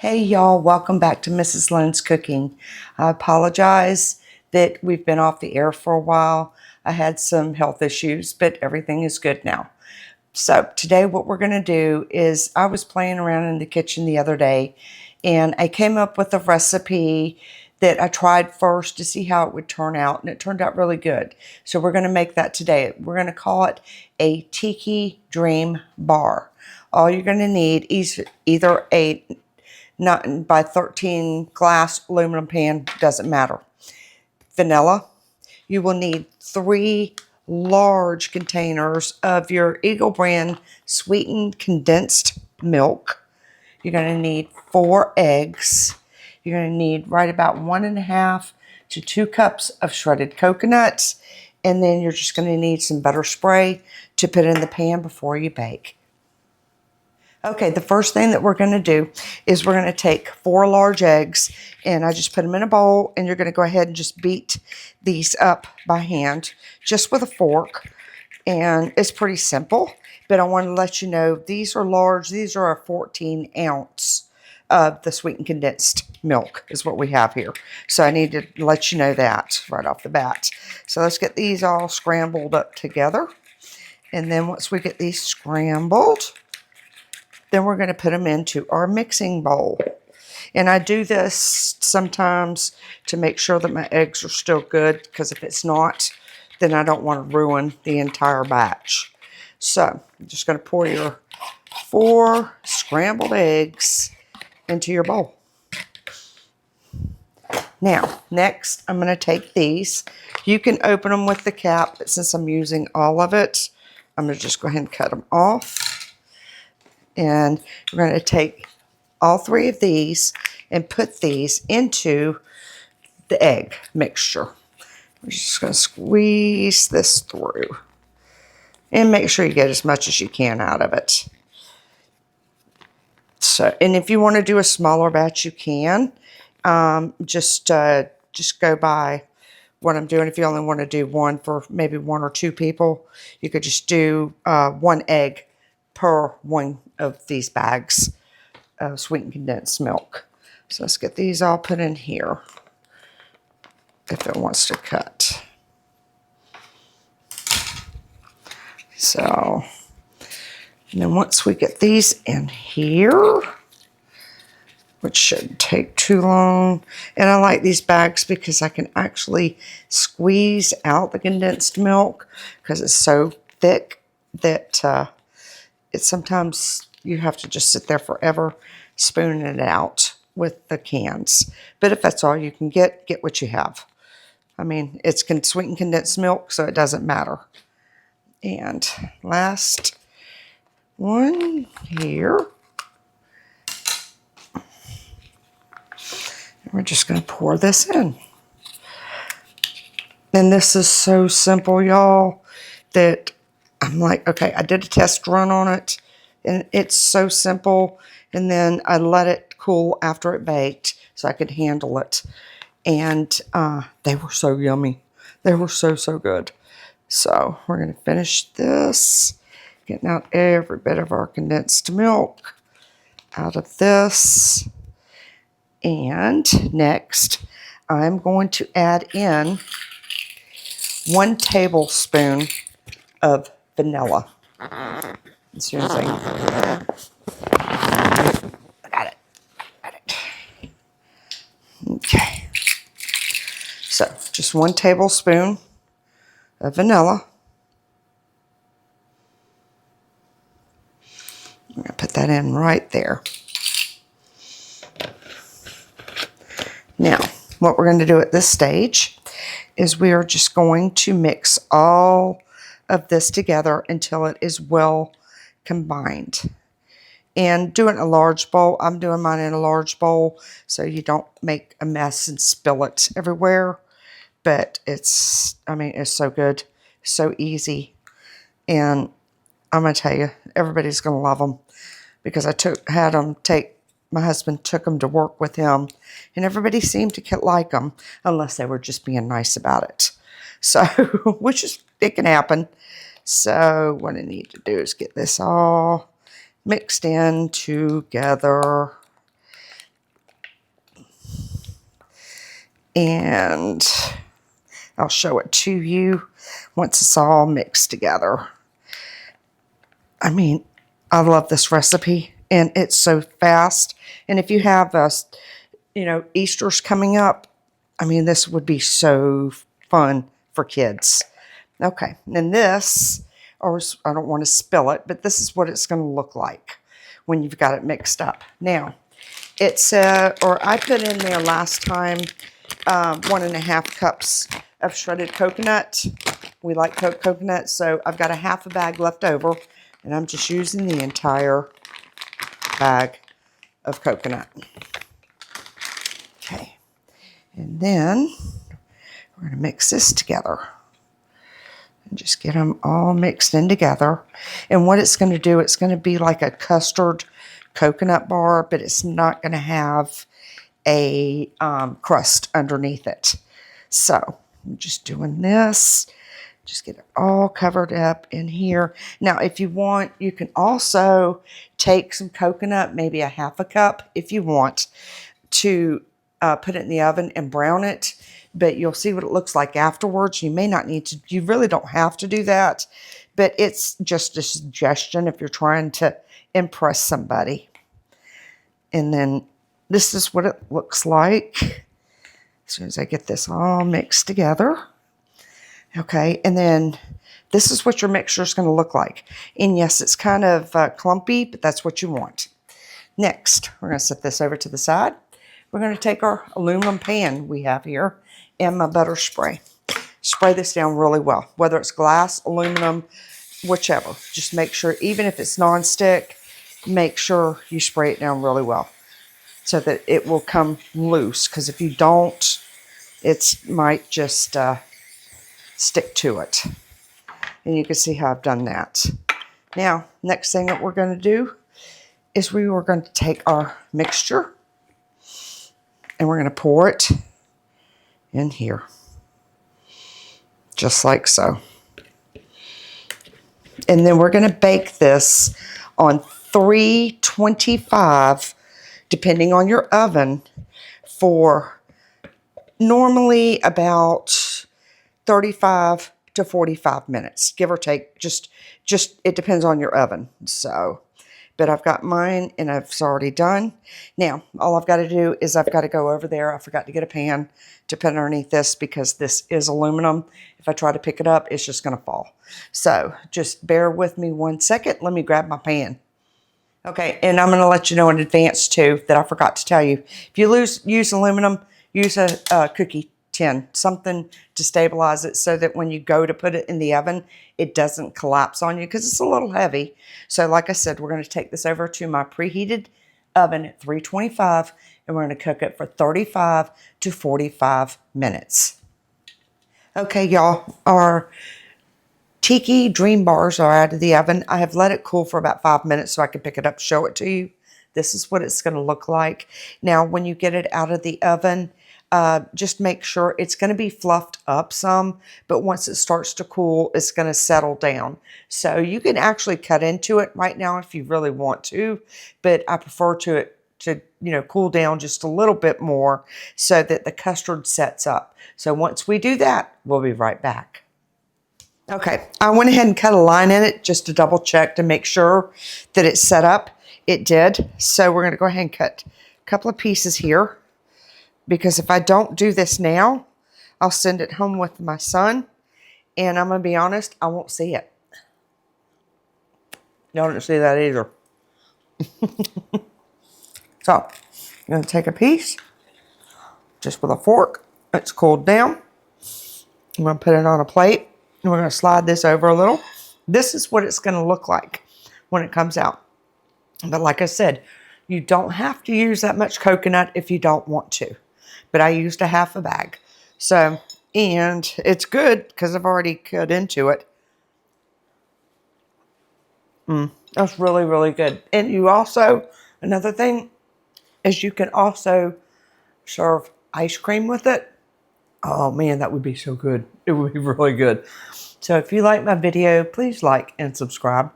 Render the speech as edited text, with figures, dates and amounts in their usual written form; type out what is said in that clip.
Hey y'all, welcome back to Mrs. Lone's Cooking. I apologize that we've been off the air for a while. I had some health issues, but everything is good now. So today what we're going to do is I was playing around in the kitchen the other day and I came up with a recipe that I tried first to see how it would turn out, and it turned out really good. So we're going to make that today. We're going to call it a Tiki Dream Bar. All you're going to need is either a 9 by 13 glass aluminum pan, doesn't matter. Vanilla. You will need 3 large containers of your Eagle brand sweetened condensed milk. You're going to need 4 eggs. You're going to need right about 1.5 to 2 cups of shredded coconuts. And then you're just going to need some butter spray to put in the pan before you bake. Okay, the first thing that we're going to do is we're going to take 4 large eggs, and I just put them in a bowl, and you're going to go ahead and just beat these up by hand, just with a fork, and it's pretty simple, but I want to let you know these are large. These are a 14 ounce of the sweetened condensed milk is what we have here. So I need to let you know that right off the bat. So let's get these all scrambled up together, and then once we get these scrambled, then we're going to put them into our mixing bowl. And I do this sometimes to make sure that my eggs are still good, because if it's not, then I don't want to ruin the entire batch. So I'm just going to pour your 4 scrambled eggs into your bowl. Now, next, I'm going to take these. You can open them with the cap, but since I'm using all of it, I'm going to just go ahead and cut them off. And we're going to take all 3 of these and put these into the egg mixture. We're just going to squeeze this through and make sure you get as much as you can out of it. So, and if you want to do a smaller batch, you can. Just go by what I'm doing. If you only want to do one for maybe 1 or 2 people, you could just do 1 egg per one of these bags of sweetened condensed milk. So let's get these all put in here if it wants to cut. So, and then once we get these in here, which shouldn't take too long, and I like these bags because I can actually squeeze out the condensed milk because it's so thick that it's sometimes you have to just sit there forever spooning it out with the cans. But if that's all you can get what you have. I mean, it's sweetened condensed milk, so it doesn't matter. And last one here. And we're just going to pour this in. And this is so simple, y'all, that I'm like, okay, I did a test run on it, and it's so simple. And then I let it cool after it baked so I could handle it. And they were so yummy. They were so, so good. So we're going to finish this, getting out every bit of our condensed milk out of this. And next, I'm going to add in 1 tablespoon of vanilla. As soon as I got it. Okay. So just 1 tablespoon of vanilla. I'm going to put that in right there. Now, what we're going to do at this stage is we are just going to mix all of this together until it is well combined. And do it in a large bowl. I'm doing mine in a large bowl so you don't make a mess and spill it everywhere. But it's, I mean, it's so good, so easy. And I'm going to tell you, everybody's going to love them, because my husband took them to work with him, and everybody seemed to like them, unless they were just being nice about it. So, it can happen. So what I need to do is get this all mixed in together. And I'll show it to you once it's all mixed together. I mean, I love this recipe, and it's so fast. And if you have Easter's coming up, I mean, this would be so fun for kids. Okay, and this, or I don't want to spill it, but this is what it's going to look like when you've got it mixed up. Now, or I put in there last time 1.5 cups of shredded coconut. We like coconut, so I've got a half a bag left over, and I'm just using the entire bag of coconut. Okay, and then we're going to mix this together and just get them all mixed in together. And what it's going to do, it's going to be like a custard coconut bar, but it's not going to have a crust underneath it. So I'm just doing this. Just get it all covered up in here. Now, if you want, you can also take some coconut, maybe a half a cup if you want, to put it in the oven and brown it. But you'll see what it looks like afterwards. You may not need to, you really don't have to do that. But it's just a suggestion if you're trying to impress somebody. And then this is what it looks like as soon as I get this all mixed together. Okay, and then this is what your mixture is going to look like. And yes, it's kind of clumpy, but that's what you want. Next, we're going to set this over to the side. We're going to take our aluminum pan we have here and my butter spray. Spray this down really well, whether it's glass, aluminum, whichever. Just make sure, even if it's nonstick, make sure you spray it down really well so that it will come loose. Because if you don't, it might just stick to it. And you can see how I've done that. Now, next thing that we're going to do is we are going to take our mixture and we're going to pour it in here. Just like so. And then we're going to bake this on 325, depending on your oven, for normally about 35 to 45 minutes, give or take. Just it depends on your oven. So, but I've got mine and it's already done. Now, all I've got to do is I've got to go over there. I forgot to get a pan to put underneath this because this is aluminum. If I try to pick it up, it's just going to fall. So just bear with me 1 second. Let me grab my pan. Okay, and I'm going to let you know in advance too that I forgot to tell you. If you use aluminum, use a cookie tin, something to stabilize it so that when you go to put it in the oven, it doesn't collapse on you because it's a little heavy. So like I said, we're going to take this over to my preheated oven at 325 and we're going to cook it for 35 to 45 minutes. Okay, y'all, our Tiki Dream Bars are out of the oven. I have let it cool for about 5 minutes so I can pick it up, show it to you. This is what it's going to look like. Now, when you get it out of the oven, just make sure it's going to be fluffed up some, but once it starts to cool, it's going to settle down. So you can actually cut into it right now if you really want to, but I prefer to cool down just a little bit more so that the custard sets up. So once we do that, we'll be right back. Okay, I went ahead and cut a line in it just to double check to make sure that it's set up. It did. So we're going to go ahead and cut a couple of pieces here. Because if I don't do this now, I'll send it home with my son. And I'm going to be honest, I won't see it. Y'all didn't see that either. So, I'm going to take a piece, just with a fork. It's cooled down. I'm going to put it on a plate. And we're going to slide this over a little. This is what it's going to look like when it comes out. But like I said, you don't have to use that much coconut if you don't want to. But I used a half a bag. So, and it's good because I've already cut into it. That's really, really good. And you also, another thing is you can also serve ice cream with it. Oh man, that would be so good. It would be really good. So if you like my video, please like and subscribe.